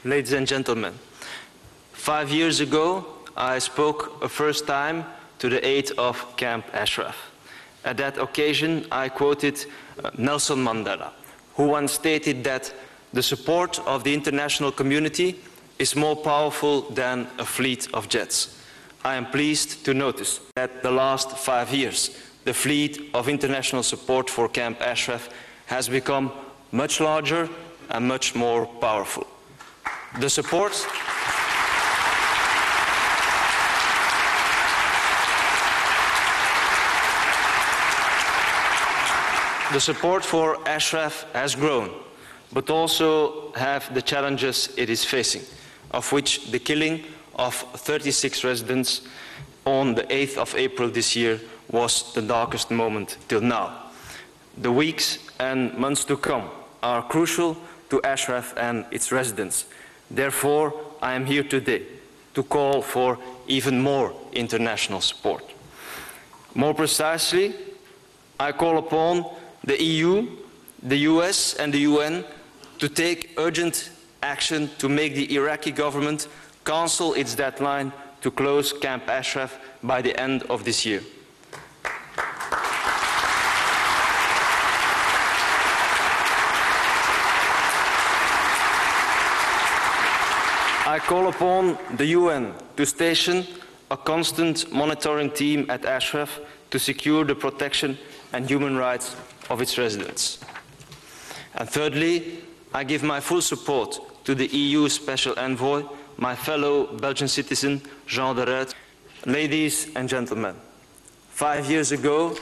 Ladies and gentlemen, 5 years ago, I spoke a first time to the aid of Camp Ashraf. At that occasion, I quoted Nelson Mandela, who once stated that the support of the international community is more powerful than a fleet of jets. I am pleased to notice that the last 5 years, the fleet of international support for Camp Ashraf has become much larger and much more powerful. The support for Ashraf has grown, but also have the challenges it is facing, of which the killing of 36 residents on the 8th of April this year was the darkest moment till now. The weeks and months to come are crucial to Ashraf and its residents. Therefore, I am here today to call for even more international support. More precisely, I call upon the EU, the US and the UN to take urgent action to make the Iraqi government cancel its deadline to close Camp Ashraf by the end of this year. I call upon the UN to station a constant monitoring team at Ashraf to secure the protection and human rights of its residents. And thirdly, I give my full support to the EU Special Envoy, my fellow Belgian citizen, Gerald. Ladies and gentlemen, 5 years ago,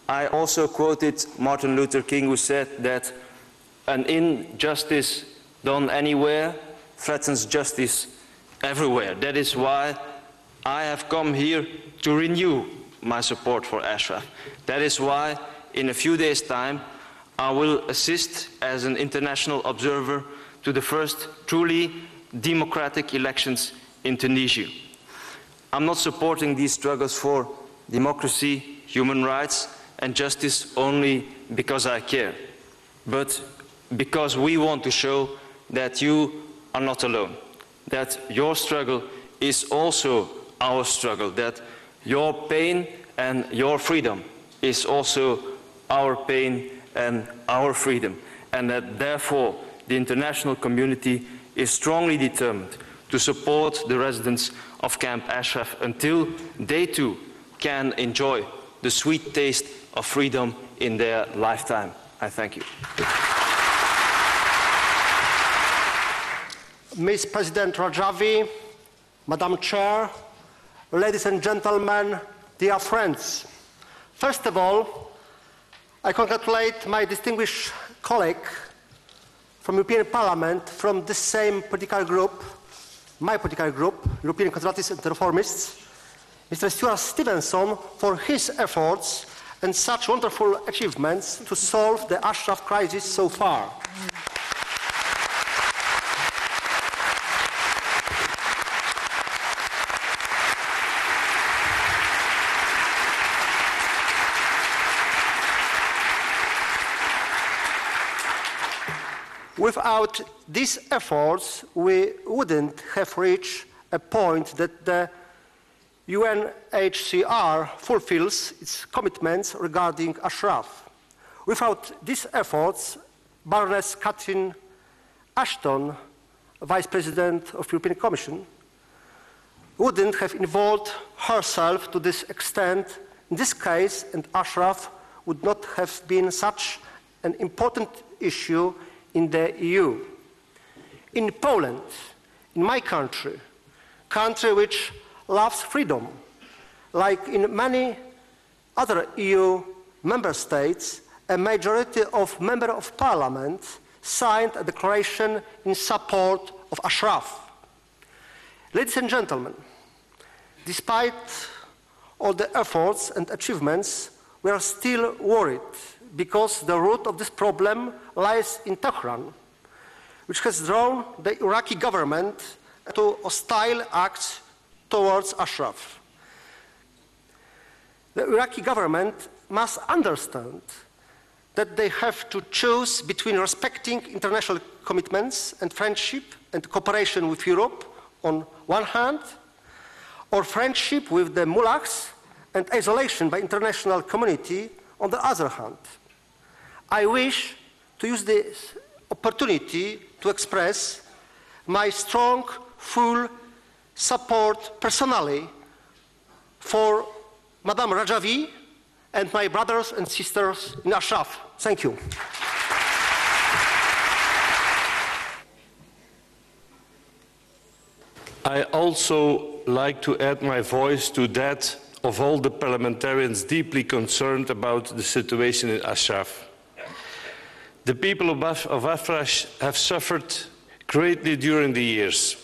I also quoted Martin Luther King, who said that an injustice done anywhere threatens justice everywhere. That is why I have come here to renew my support for Ashraf. That is why, in a few days' time, I will assist as an international observer to the first truly democratic elections in Tunisia. I'm not supporting these struggles for democracy, human rights and justice only because I care, but because we want to show that you are not alone, that your struggle is also our struggle, that your pain and your freedom is also our pain and our freedom, and that therefore the international community is strongly determined to support the residents of Camp Ashraf until they too can enjoy the sweet taste of freedom in their lifetime. I thank you. Ms. President Rajavi, Madam Chair, ladies and gentlemen, dear friends. First of all, I congratulate my distinguished colleague from European Parliament from the same political group, my political group, European Conservatives and Reformists, Mr. Stuart Stevenson, for his efforts and such wonderful achievements to solve the Ashraf crisis so far. Without these efforts, we wouldn't have reached a point that the UNHCR fulfills its commitments regarding Ashraf. Without these efforts, Baroness Catherine Ashton, Vice President of the European Commission, wouldn't have involved herself to this extent in this case, and Ashraf would not have been such an important issue in the EU. In Poland, in my country which loves freedom, like in many other EU member states, a majority of members of parliament signed a declaration in support of Ashraf. Ladies and gentlemen, despite all the efforts and achievements, we are still worried because the root of this problem lies in Tehran, which has drawn the Iraqi government to hostile acts towards Ashraf. The Iraqi government must understand that they have to choose between respecting international commitments and friendship and cooperation with Europe on one hand, or friendship with the mullahs and isolation by international community on the other hand. I wish to use this opportunity to express my strong, full support personally for Madame Rajavi and my brothers and sisters in Ashraf. Thank you. I also like to add my voice to that of all the parliamentarians deeply concerned about the situation in Ashraf. The people of Ashraf have suffered greatly during the years.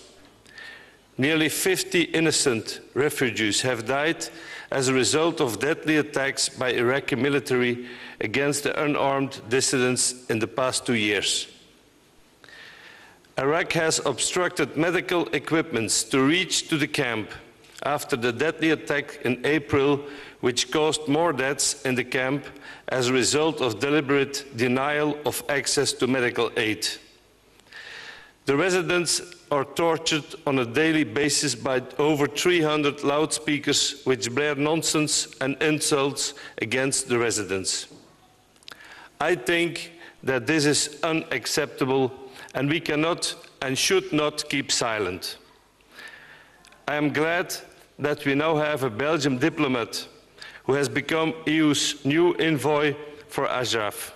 Nearly 50 innocent refugees have died as a result of deadly attacks by Iraqi military against the unarmed dissidents in the past 2 years. Iraq has obstructed medical equipment to reach to the camp after the deadly attack in April, which caused more deaths in the camp as a result of deliberate denial of access to medical aid. The residents are tortured on a daily basis by over 300 loudspeakers which blare nonsense and insults against the residents. I think that this is unacceptable and we cannot and should not keep silent. I am glad that we now have a Belgian diplomat who has become EU's new envoy for Ashraf.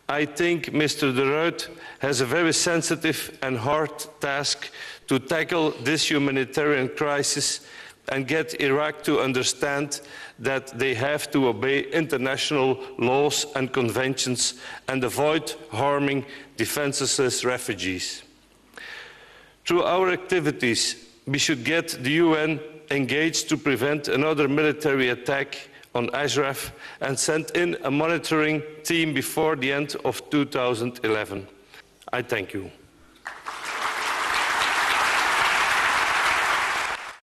I think Mr. de Ruijt has a very sensitive and hard task to tackle this humanitarian crisis and get Iraq to understand that they have to obey international laws and conventions and avoid harming defenseless refugees. Through our activities, we should get the UN engaged to prevent another military attack on Ashraf and send in a monitoring team before the end of 2011. I thank you.